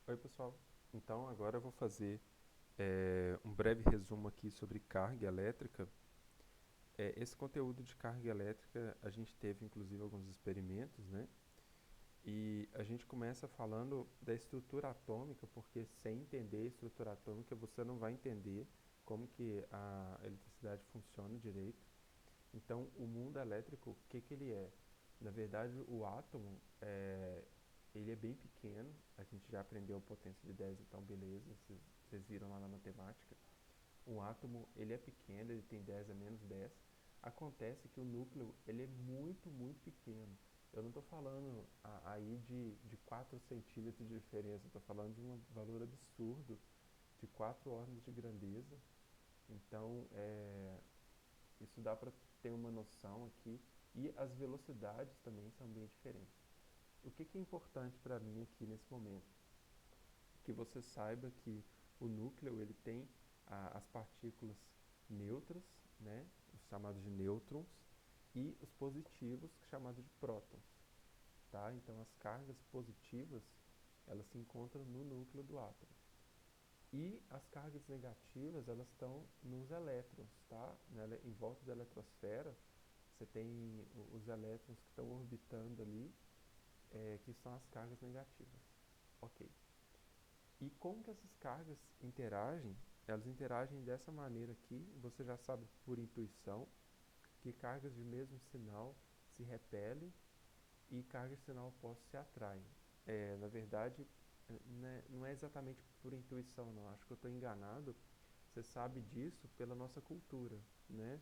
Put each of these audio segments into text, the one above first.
Oi, pessoal. Então, agora eu vou fazer um breve resumo aqui sobre carga elétrica. Esse conteúdo de carga elétrica, a gente teve inclusive alguns experimentos, né? E a gente começa falando da estrutura atômica, porque sem entender a estrutura atômica, você não vai entender como que a eletricidade funciona direito. Então, o mundo elétrico, o que que ele é? Na verdade, o átomo, ele é bem pequeno. A gente já aprendeu a potência de 10, então beleza, vocês viram lá na matemática. Um átomo, ele é pequeno, ele tem 10 a menos 10. Acontece que o núcleo, ele é muito, muito pequeno. Eu não estou falando aí de 4 centímetros de diferença, estou falando de um valor absurdo, de 4 ordens de grandeza. Então, isso dá para ter uma noção aqui. E as velocidades também são bem diferentes. O que é importante para mim aqui nesse momento? Que você saiba que o núcleo ele tem as partículas neutras, né, os chamados de nêutrons, e os positivos, chamados de prótons. Tá? Então, as cargas positivas elas se encontram no núcleo do átomo. E as cargas negativas elas estão nos elétrons, tá? Em volta da eletrosfera, você tem os elétrons que estão orbitando ali, que são as cargas negativas. Ok. E como que essas cargas interagem? Elas interagem dessa maneira aqui. Você já sabe por intuição que cargas de mesmo sinal se repelem e cargas de sinal oposto se atraem. Na verdade, né, não é exatamente por intuição, não. Acho que eu estou enganado. Você sabe disso pela nossa cultura, né?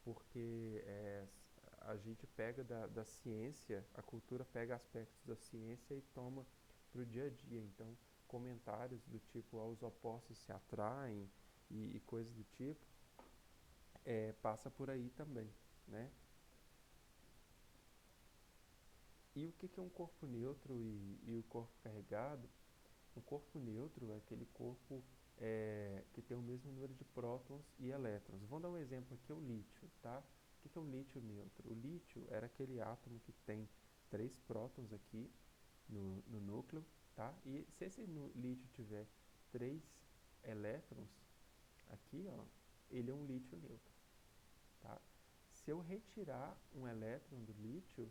Porque a gente pega da ciência, a cultura pega aspectos da ciência e toma para o dia a dia. Então, comentários do tipo, os opostos se atraem e coisas do tipo, passa por aí também, né? E o que é um corpo neutro e o corpo carregado? Um corpo neutro é aquele corpo que tem o mesmo número de prótons e elétrons. Vamos dar um exemplo aqui, o lítio, tá? O que é o lítio neutro? O lítio era aquele átomo que tem 3 prótons aqui no núcleo, tá? E se esse lítio tiver 3 elétrons aqui, ó, ele é um lítio neutro, tá? Se eu retirar um elétron do lítio,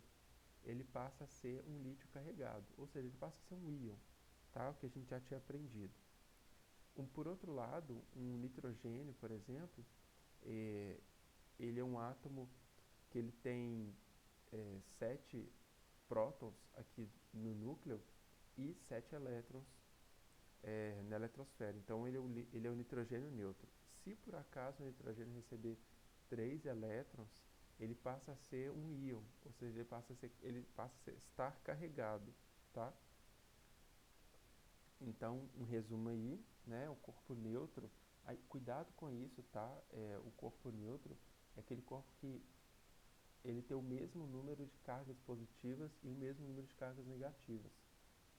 ele passa a ser um lítio carregado, ou seja, ele passa a ser um íon, tá? O que a gente já tinha aprendido. Por outro lado, um nitrogênio, por exemplo, eh, ele é um átomo que ele tem 7 prótons aqui no núcleo e 7 elétrons na eletrosfera. Então ele é um nitrogênio neutro. Se por acaso o nitrogênio receber 3 elétrons, ele passa a ser um íon, ou seja, ele passa a estar carregado, tá? Então, um resumo aí, né? O corpo neutro, aí, cuidado com isso, tá? O corpo neutro é aquele corpo que ele tem o mesmo número de cargas positivas e o mesmo número de cargas negativas,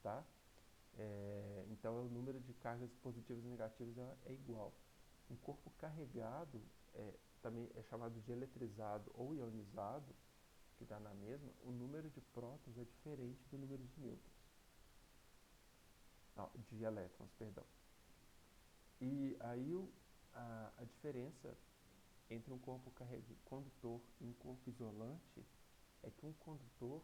tá? Então, o número de cargas positivas e negativas é igual. Um corpo carregado também é chamado de eletrizado ou ionizado, que dá na mesma, o número de prótons é diferente do número de nêutrons. Não, de elétrons, perdão. E aí a diferença entre um corpo condutor e um corpo isolante é que um condutor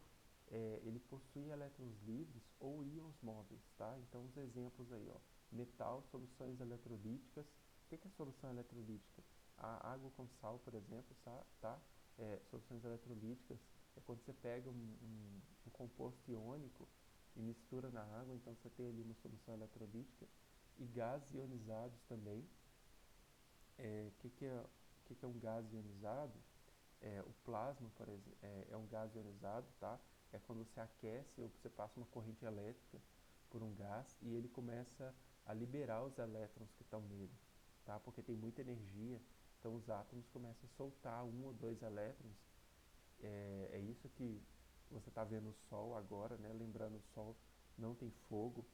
ele possui elétrons livres ou íons móveis, tá? Então os exemplos aí, ó, metal, soluções eletrolíticas. O que é solução eletrolítica? A água com sal, por exemplo, tá? Soluções eletrolíticas é quando você pega um composto iônico e mistura na água, então você tem ali uma solução eletrolítica. E gases ionizados também. O que é um gás ionizado? O plasma, por exemplo, é um gás ionizado, tá? É quando você aquece ou você passa uma corrente elétrica por um gás e ele começa a liberar os elétrons que estão nele, tá? Porque tem muita energia, então os átomos começam a soltar um ou dois elétrons. É isso que você está vendo o Sol agora, né? Lembrando, o Sol não tem fogo.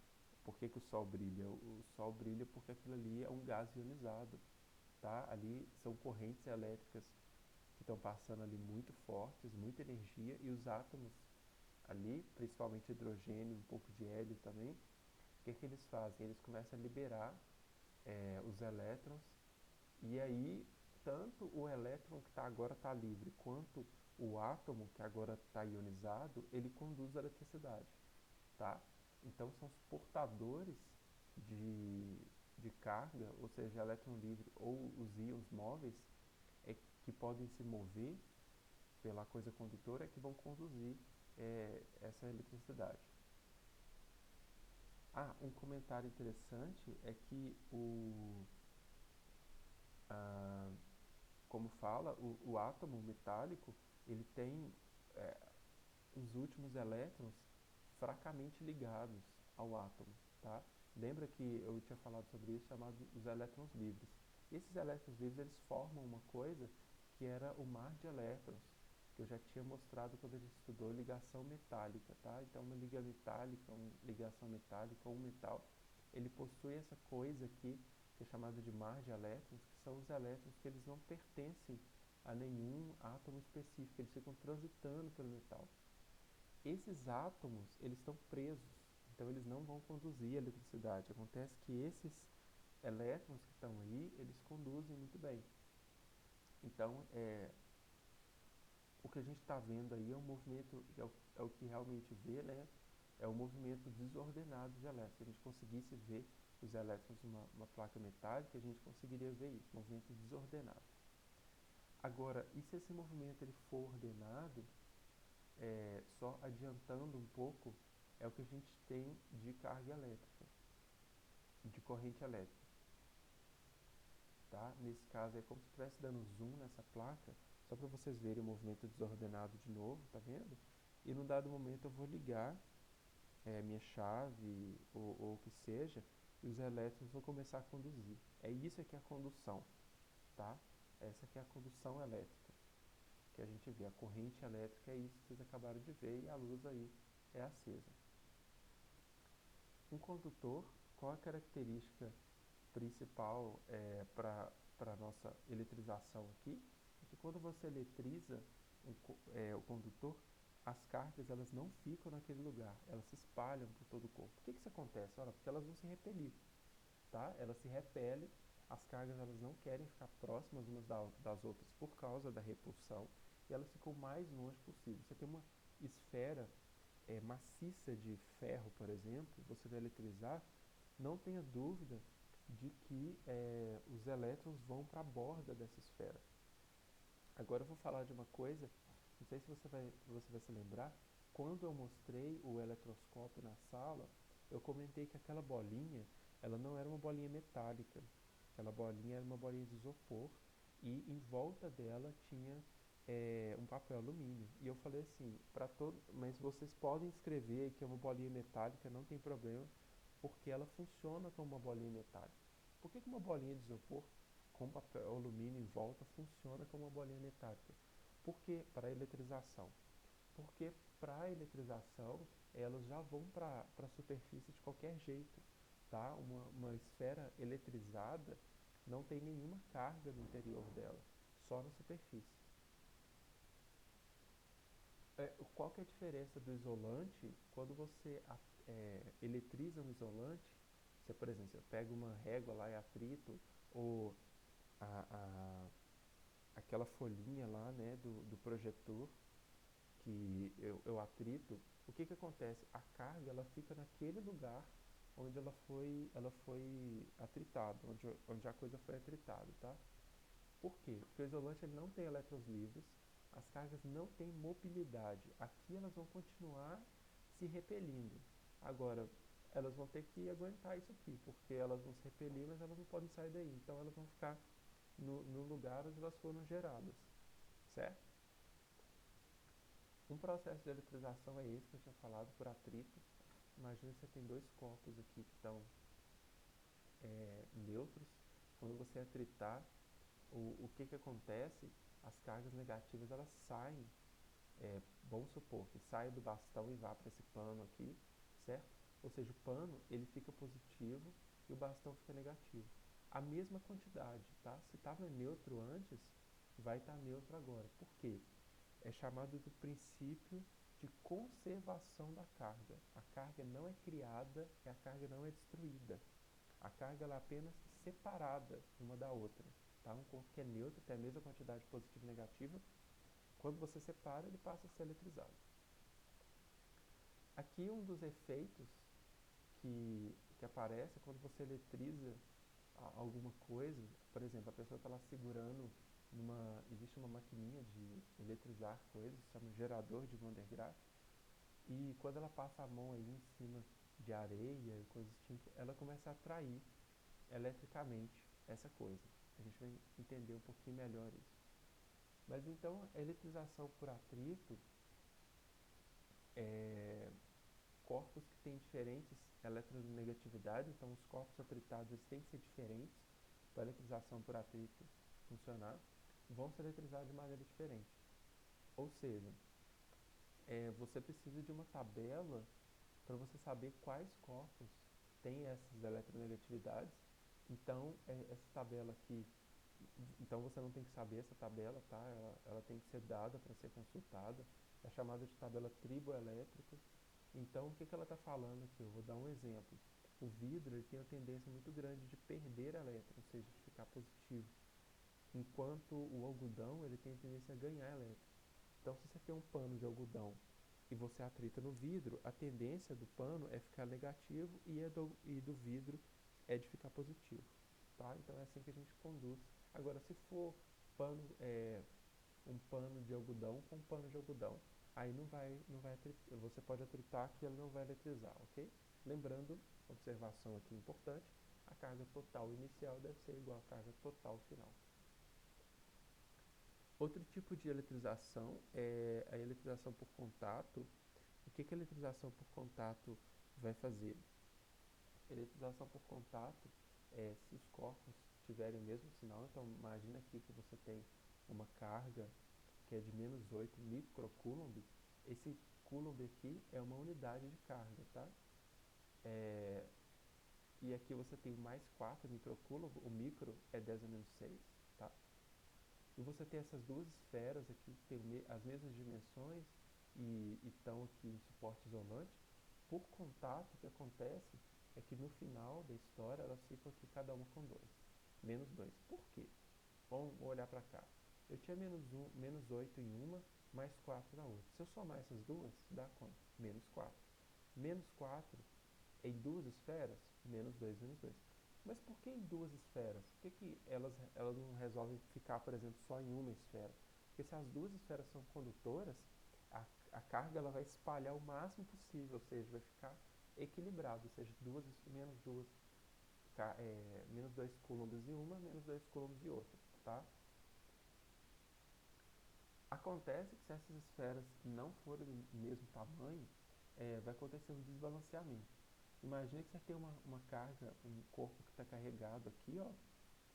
Por que que o Sol brilha? O Sol brilha porque aquilo ali é um gás ionizado, tá? Ali são correntes elétricas que estão passando ali muito fortes, muita energia, e os átomos ali, principalmente hidrogênio, um pouco de hélio também, que eles fazem? Eles começam a liberar os elétrons, e aí tanto o elétron que agora está livre, quanto o átomo que agora está ionizado, ele conduz a eletricidade, tá? Então são os portadores de, de carga, ou seja, elétron livre ou os íons móveis, que podem se mover pela coisa condutora, que vão conduzir essa eletricidade. Um comentário interessante é que como fala, o átomo metálico, ele tem os últimos elétrons fracamente ligados ao átomo, tá? Lembra que eu tinha falado sobre isso, chamado os elétrons livres. Esses elétrons livres, eles formam uma coisa que era o mar de elétrons, que eu já tinha mostrado quando a gente estudou ligação metálica, tá? Então, uma ligação metálica ou um metal, ele possui essa coisa aqui, que é chamada de mar de elétrons, que são os elétrons que eles não pertencem a nenhum átomo específico, eles ficam transitando pelo metal. Esses átomos, eles estão presos, então eles não vão conduzir a eletricidade. Acontece que esses elétrons que estão aí, eles conduzem muito bem. Então, o que a gente está vendo aí é um movimento, é o que realmente vê, né? É um movimento desordenado de elétrons. Se a gente conseguisse ver os elétrons numa placa metálica, a gente conseguiria ver isso, movimento desordenado. Agora, e se esse movimento ele for ordenado, só adiantando um pouco, é o que a gente tem de carga elétrica, de corrente elétrica. Tá? Nesse caso é como se estivesse dando zoom nessa placa, só para vocês verem o movimento desordenado de novo, tá vendo? E num dado momento eu vou ligar minha chave ou o que seja, e os elétrons vão começar a conduzir. É isso que é a condução, tá? Essa que é a condução elétrica, que a gente vê. A corrente elétrica é isso que vocês acabaram de ver, e a luz aí é acesa. Um condutor, qual a característica principal para a nossa eletrização aqui? É que quando você eletriza o condutor, as cargas elas não ficam naquele lugar, elas se espalham por todo o corpo. Por que isso acontece? Ora, porque elas vão se repelir, tá? Elas se repelem, as cargas elas não querem ficar próximas umas das outras por causa da repulsão, e elas ficam o mais longe possível. Você tem uma esfera maciça de ferro, por exemplo, você vai eletrizar, não tenha dúvida de que os elétrons vão para a borda dessa esfera. Agora eu vou falar de uma coisa, não sei se você vai se lembrar, quando eu mostrei o eletroscópio na sala, eu comentei que aquela bolinha, ela não era uma bolinha metálica, aquela bolinha era uma bolinha de isopor, e em volta dela tinha um papel alumínio. E eu falei assim, mas vocês podem escrever que é uma bolinha metálica, não tem problema, porque ela funciona como uma bolinha metálica. Por que uma bolinha de isopor com papel alumínio em volta funciona como uma bolinha metálica? Por que para a eletrização? Porque para a eletrização elas já vão para a superfície de qualquer jeito. Tá? Uma esfera eletrizada não tem nenhuma carga no interior dela, só na superfície. Qual que é a diferença do isolante quando você eletriza um isolante? Você, por exemplo, você pega uma régua lá e atrito, ou a, a, aquela folhinha lá, né, do projetor, que eu atrito, o que acontece? A carga ela fica naquele lugar onde ela foi atritada, onde a coisa foi atritada, tá? Por quê? Porque o isolante ele não tem elétrons livres, as cargas não têm mobilidade. Aqui elas vão continuar se repelindo. Agora, elas vão ter que aguentar isso aqui, porque elas vão se repelir, mas elas não podem sair daí. Então, elas vão ficar no lugar onde elas foram geradas, certo? Um processo de eletrização é esse que eu tinha falado, por atrito. Imagina que você tem dois corpos aqui que estão neutros. Quando você atritar, o que acontece? As cargas negativas elas saem, vamos supor que saia do bastão e vá para esse pano aqui, certo? Ou seja, o pano ele fica positivo e o bastão fica negativo. A mesma quantidade, tá? Se estava neutro antes, vai estar neutro agora. Por quê? É chamado do princípio de conservação da carga. A carga não é criada e a carga não é destruída. A carga ela é apenas separada uma da outra. Tá? Um corpo que é neutro, tem a mesma quantidade positiva e negativa, quando você separa, ele passa a ser eletrizado. Aqui um dos efeitos que aparece quando você eletriza alguma coisa. Por exemplo, a pessoa está lá segurando existe uma maquininha de eletrizar coisas, chama gerador de Van der Graaf, e quando ela passa a mão aí em cima de areia e coisas do tipo, ela começa a atrair eletricamente essa coisa. A gente vai entender um pouquinho melhor isso. Mas então, a eletrização por atrito é corpos que têm diferentes eletronegatividades, então os corpos atritados eles têm que ser diferentes para a eletrização por atrito funcionar, vão se eletrizar de maneira diferente. Ou seja, você precisa de uma tabela para você saber quais corpos têm essas eletronegatividades. Então, essa tabela aqui, então você não tem que saber essa tabela, tá? Ela tem que ser dada para ser consultada. É chamada de tabela triboelétrica. Então, o que ela está falando aqui? Eu vou dar um exemplo. O vidro ele tem uma tendência muito grande de perder elétron, ou seja, de ficar positivo, enquanto o algodão ele tem a tendência a ganhar elétron. Então, se você tem um pano de algodão e você atrita no vidro, a tendência do pano é ficar negativo e do vidro é de ficar positivo. Tá? Então, é assim que a gente conduz. Agora, se for um pano de algodão com um pano de algodão, aí não vai você pode atritar que ele não vai eletrizar, ok? Lembrando, observação aqui importante, a carga total inicial deve ser igual à carga total final. Outro tipo de eletrização é a eletrização por contato. O que a eletrização por contato vai fazer? A eletrização por contato é se os corpos tiverem o mesmo sinal. Então, imagina aqui que você tem uma carga que é de menos 8 microcoulomb. Esse coulomb aqui é uma unidade de carga, tá? E aqui você tem mais 4 microcoulomb, o micro é 10 a menos 6, tá? E você tem essas duas esferas aqui que têm as mesmas dimensões e estão aqui em suporte isolante. Por contato, o que acontece é que no final da história elas ficam aqui cada uma com 2, menos 2. Por quê? Vamos olhar para cá. Eu tinha menos 8 em uma, mais 4 na outra. Se eu somar essas duas, dá quanto? Menos 4. Menos 4 em duas esferas? Menos 2, menos 2. Mas por que em duas esferas? Por que elas não resolvem ficar, por exemplo, só em uma esfera? Porque se as duas esferas são condutoras, a carga ela vai espalhar o máximo possível, ou seja, vai ficar equilibrado, ou seja, menos 2 coulombs em uma, menos 2 coulombs em outra, tá? Acontece que se essas esferas não forem do mesmo tamanho, vai acontecer um desbalanceamento. Imagina que você tem uma carga, um corpo que está carregado aqui, ó,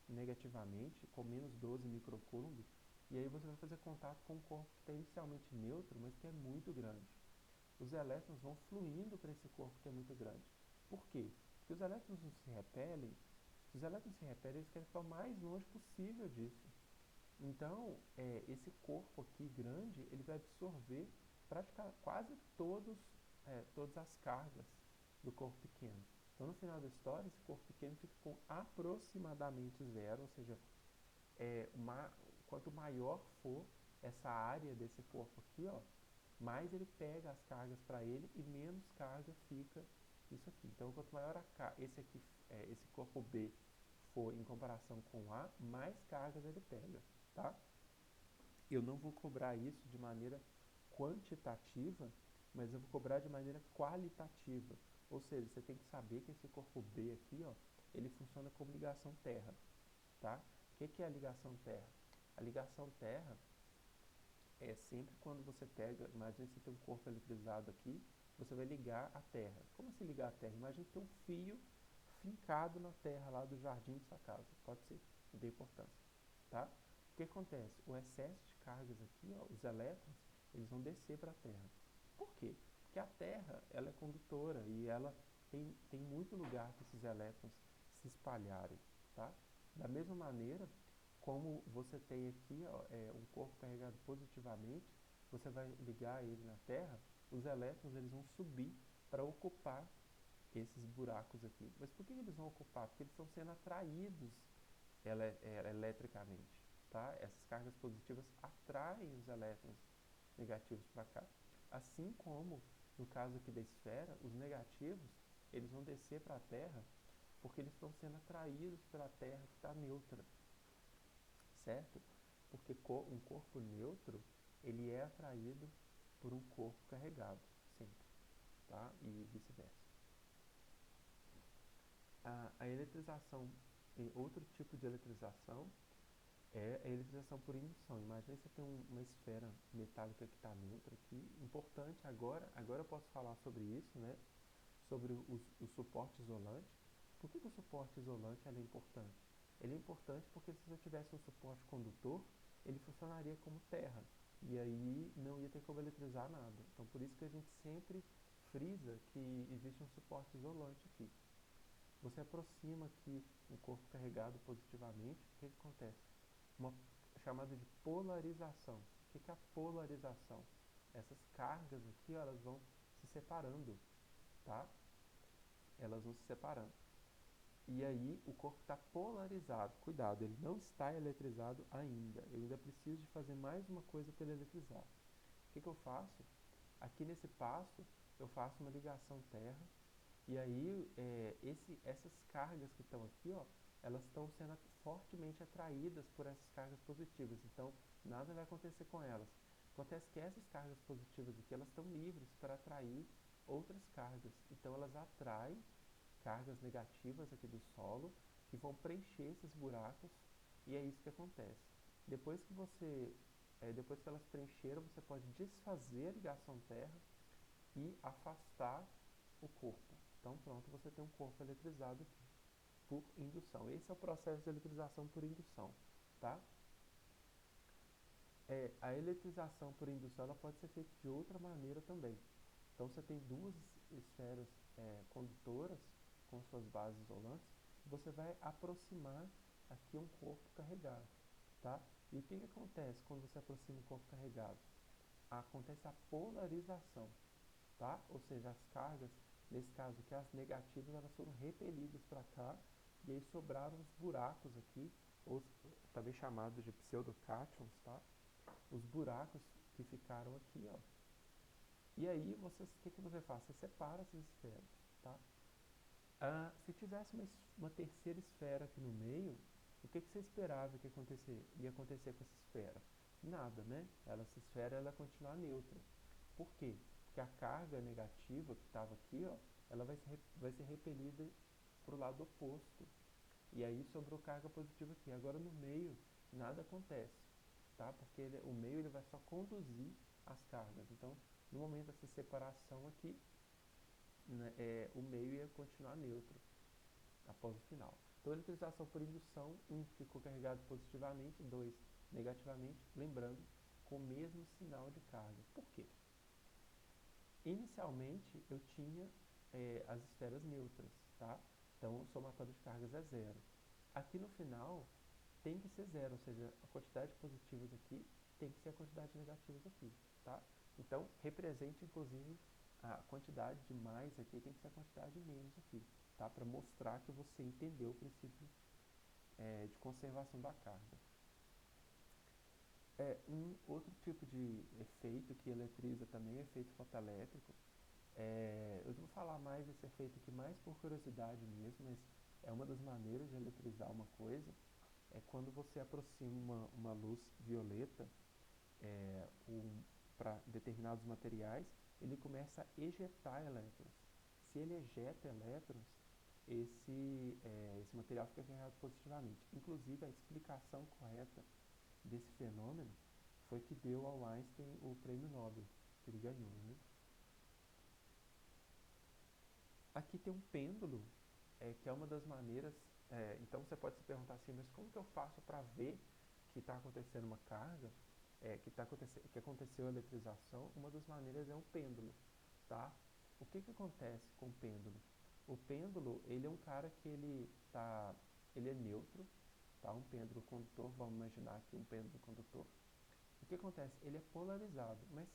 negativamente, com menos 12 microcoulomb, e aí você vai fazer contato com um corpo que está inicialmente neutro, mas que é muito grande. Os elétrons vão fluindo para esse corpo que é muito grande. Por quê? Porque os elétrons não se repelem. Se os elétrons se repelem, eles querem ficar o mais longe possível disso. Então, esse corpo aqui grande, ele vai absorver praticamente quase todas as cargas do corpo pequeno. Então, no final da história, esse corpo pequeno fica com aproximadamente zero, ou seja, quanto maior for essa área desse corpo aqui, ó, mais ele pega as cargas para ele e menos carga fica isso aqui. Então, quanto maior esse corpo B for em comparação com A, mais cargas ele pega, tá? Eu não vou cobrar isso de maneira quantitativa, mas eu vou cobrar de maneira qualitativa. Ou seja, você tem que saber que esse corpo B aqui, ó, ele funciona como ligação terra, tá? O que é a ligação terra? A ligação terra é sempre quando você pega, imagina que você tem um corpo eletrizado aqui, você vai ligar a terra. Como assim ligar a terra? Imagina que tem um fio fincado na terra lá do jardim de sua casa. Pode ser, não tem importância, tá? O que acontece? O excesso de cargas aqui, ó, os elétrons, eles vão descer para a terra. Por quê? Porque a terra, ela é condutora e ela tem muito lugar para esses elétrons se espalharem, tá? Da mesma maneira, como você tem aqui ó, um corpo carregado positivamente, você vai ligar ele na Terra, os elétrons eles vão subir para ocupar esses buracos aqui. Mas por que eles vão ocupar? Porque eles estão sendo atraídos eletricamente, tá? Essas cargas positivas atraem os elétrons negativos para cá. Assim como, no caso aqui da esfera, os negativos, eles vão descer para a Terra porque eles estão sendo atraídos pela Terra que está neutra, certo? Porque um corpo neutro, ele é atraído por um corpo carregado, sempre, tá? E vice-versa. A eletrização, outro tipo de eletrização é a eletrização por indução. Imagina que você tem uma esfera metálica que está neutra aqui. Importante agora eu posso falar sobre isso, né? Sobre o suporte isolante. Por que o suporte isolante é importante? Ele é importante porque se você tivesse um suporte condutor, ele funcionaria como terra. E aí não ia ter como eletrizar nada. Então por isso que a gente sempre frisa que existe um suporte isolante aqui. Você aproxima aqui um corpo carregado positivamente, o que acontece? Uma chamada de polarização. O que é a polarização? Essas cargas aqui, ó, elas vão se separando, tá? Elas vão se separando. E aí o corpo está polarizado. Cuidado, ele não está eletrizado ainda. Eu ainda preciso de fazer mais uma coisa para ele eletrizar. O que eu faço? Aqui nesse passo, eu faço uma ligação terra. E aí, essas cargas que estão aqui, ó, elas estão sendo fortemente atraídas por essas cargas positivas. Então, nada vai acontecer com elas. Acontece que essas cargas positivas aqui, elas estão livres para atrair outras cargas. Então, elas atraem cargas negativas aqui do solo, que vão preencher esses buracos, e é isso que acontece. Depois que elas preencheram, você pode desfazer a ligação terra e afastar o corpo. Então pronto, você tem um corpo eletrizado aqui, por indução. Esse é o processo de eletrização por indução, tá? A eletrização por indução ela pode ser feita de outra maneira também. Então você tem duas esferas condutoras com suas bases isolantes, você vai aproximar aqui um corpo carregado, tá? E o que acontece quando você aproxima um corpo carregado? Acontece a polarização, tá? Ou seja, as cargas, nesse caso aqui, as negativas, elas foram repelidas para cá, e aí sobraram os buracos aqui, ou também chamados de pseudocátions, tá? Os buracos que ficaram aqui, ó. E aí, o que você faz? Você separa essas esferas, tá? Se tivesse uma terceira esfera aqui no meio, o que você esperava que ia acontecer com essa esfera? Nada, né? Essa esfera ela ia continuar neutra. Por quê? Porque a carga negativa que estava aqui, ó, ela vai ser repelida para o lado oposto. E aí sobrou carga positiva aqui. Agora no meio, nada acontece, tá? Porque o meio ele vai só conduzir as cargas. Então, no momento dessa separação aqui, né, o meio ia continuar neutro após o final. Então, a eletrização por indução, ficou carregado positivamente, 2 negativamente, lembrando, com o mesmo sinal de carga. Por quê? Inicialmente, eu tinha as esferas neutras, tá? Então, o somatório de cargas é zero. Aqui no final, tem que ser zero, ou seja, a quantidade de positivas aqui tem que ser a quantidade de negativas aqui, tá? Então, represente, inclusive, a quantidade de mais aqui tem que ser a quantidade de menos aqui, tá? Para mostrar que você entendeu o princípio de conservação da carga. Um outro tipo de efeito que eletriza também é o efeito fotoelétrico. Eu vou falar mais desse efeito aqui mais por curiosidade mesmo, mas é uma das maneiras de eletrizar uma coisa. É quando você aproxima uma luz violeta para determinados materiais, ele começa a ejetar elétrons. Se ele ejeta elétrons, esse material fica carregado positivamente. Inclusive, a explicação correta desse fenômeno foi que deu ao Einstein o prêmio Nobel, que ele ganhou, né? Aqui tem um pêndulo, que é uma das maneiras. Então você pode se perguntar assim, mas como que eu faço para ver que está acontecendo uma carga, que aconteceu a eletrização? Uma das maneiras é um pêndulo, tá? O que acontece com o pêndulo? O pêndulo, ele é um cara que ele é neutro, tá? Um pêndulo condutor, vamos imaginar aqui um pêndulo condutor. O que acontece? Ele é polarizado, mas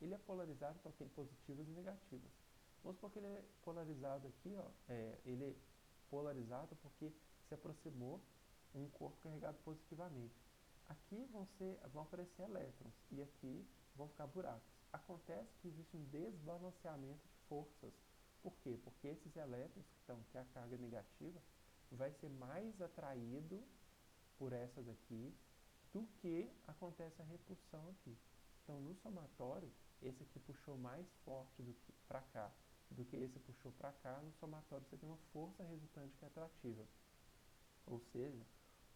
ele é polarizado, então tem positivas e negativas. Vamos supor que ele é polarizado aqui, ó, ele é polarizado porque se aproximou um corpo carregado positivamente. Aqui vão aparecer elétrons e aqui vão ficar buracos. Acontece que existe um desbalanceamento de forças. Por quê? Porque esses elétrons que estão aqui, a carga negativa, vai ser mais atraído por essa daqui do que acontece a repulsão aqui. Então, no somatório, esse aqui puxou mais forte do que para cá do que esse puxou para cá. No somatório, você tem uma força resultante que é atrativa. Ou seja,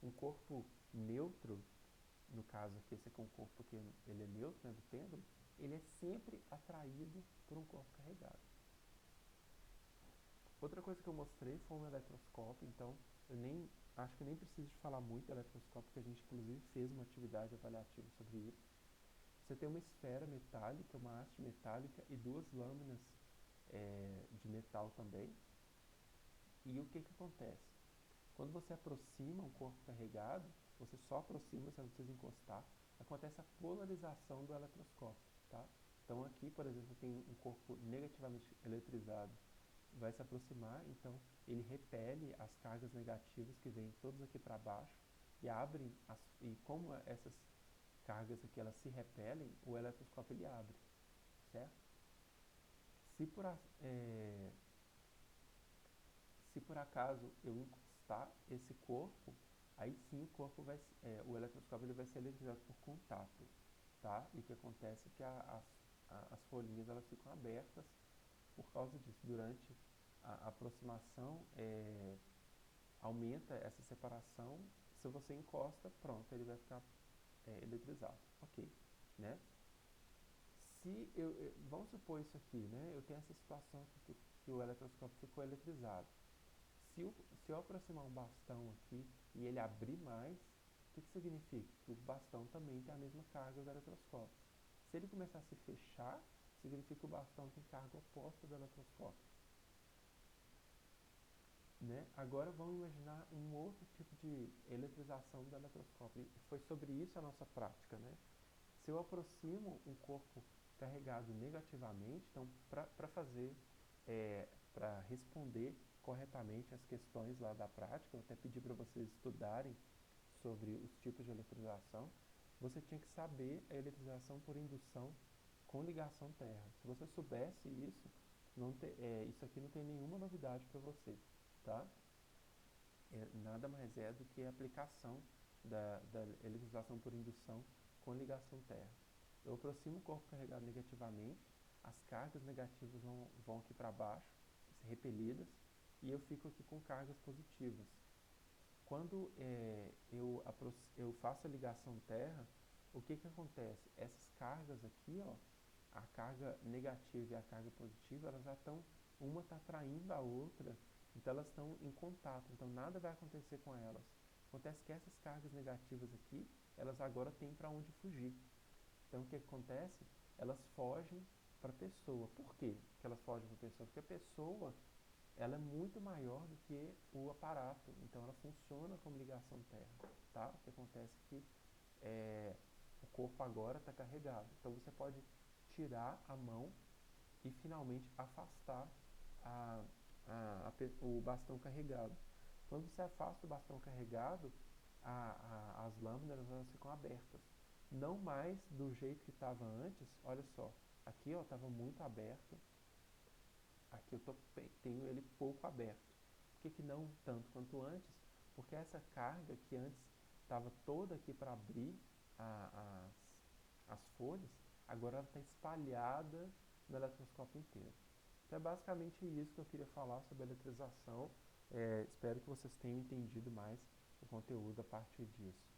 um corpo neutro, no caso aqui, esse aqui é um corpo que ele é neutro, né, do pêndulo, ele é sempre atraído por um corpo carregado. Outra coisa que eu mostrei foi um eletroscópio, então acho que nem preciso de falar muito do eletroscópio, porque a gente inclusive fez uma atividade avaliativa sobre isso. Você tem uma esfera metálica, uma haste metálica e duas lâminas de metal também. E o que acontece? Quando você aproxima um corpo carregado, você só aproxima, você não precisa encostar, acontece a polarização do eletroscópio, tá? Então aqui, por exemplo, tem um corpo negativamente eletrizado, vai se aproximar, então ele repele as cargas negativas que vêm todas aqui para baixo e abrem, e como essas cargas aqui elas se repelem, o eletroscópio ele abre, certo? Se por, se por acaso eu encostar esse corpo, aí sim o eletroscópio ele vai ser eletrizado por contato, tá? E o que acontece é que as folhinhas elas ficam abertas por causa disso. Durante a aproximação, aumenta essa separação. Se você encosta, pronto, ele vai ficar eletrizado, ok, né? Vamos supor isso aqui, né? Eu tenho essa situação que o eletroscópio ficou eletrizado. Se eu aproximar um bastão aqui e ele abrir mais, o que significa? Que o bastão também tem a mesma carga do eletroscópio. Se ele começar a se fechar, significa que o bastão tem carga oposta do eletroscópio. Né? Agora vamos imaginar um outro tipo de eletrização do eletroscópio. Foi sobre isso a nossa prática, né? Se eu aproximo um corpo carregado negativamente, então para responder corretamente as questões lá da prática, eu até pedi para vocês estudarem sobre os tipos de eletrização, você tinha que saber a eletrização por indução com ligação terra. Se você soubesse isso, isso aqui não tem nenhuma novidade para você, tá? Nada mais é do que a aplicação da eletrização por indução com ligação terra. Eu aproximo o corpo carregado negativamente, as cargas negativas vão aqui para baixo, repelidas, e eu fico aqui com cargas positivas. Quando eu faço a ligação terra, o que acontece? Essas cargas aqui, ó, a carga negativa e a carga positiva, elas já estão, uma está atraindo a outra, então elas estão em contato, então nada vai acontecer com elas. Acontece que essas cargas negativas aqui, elas agora têm para onde fugir. Então o que acontece? Elas fogem para a pessoa. Por quê que elas fogem para a pessoa? Porque a pessoa ela é muito maior do que o aparato, então ela funciona como ligação terra, tá? O que acontece é que o corpo agora está carregado, então você pode tirar a mão e finalmente afastar o bastão carregado. Quando você afasta o bastão carregado, as lâminas elas ficam abertas, não mais do jeito que estava antes. Olha só, aqui estava muito aberto, aqui eu tenho ele pouco aberto. Por que não tanto quanto antes? Porque essa carga que antes estava toda aqui para abrir as folhas, agora ela está espalhada no eletroscópio inteiro. Então é basicamente isso que eu queria falar sobre a eletrização. Espero que vocês tenham entendido mais o conteúdo a partir disso.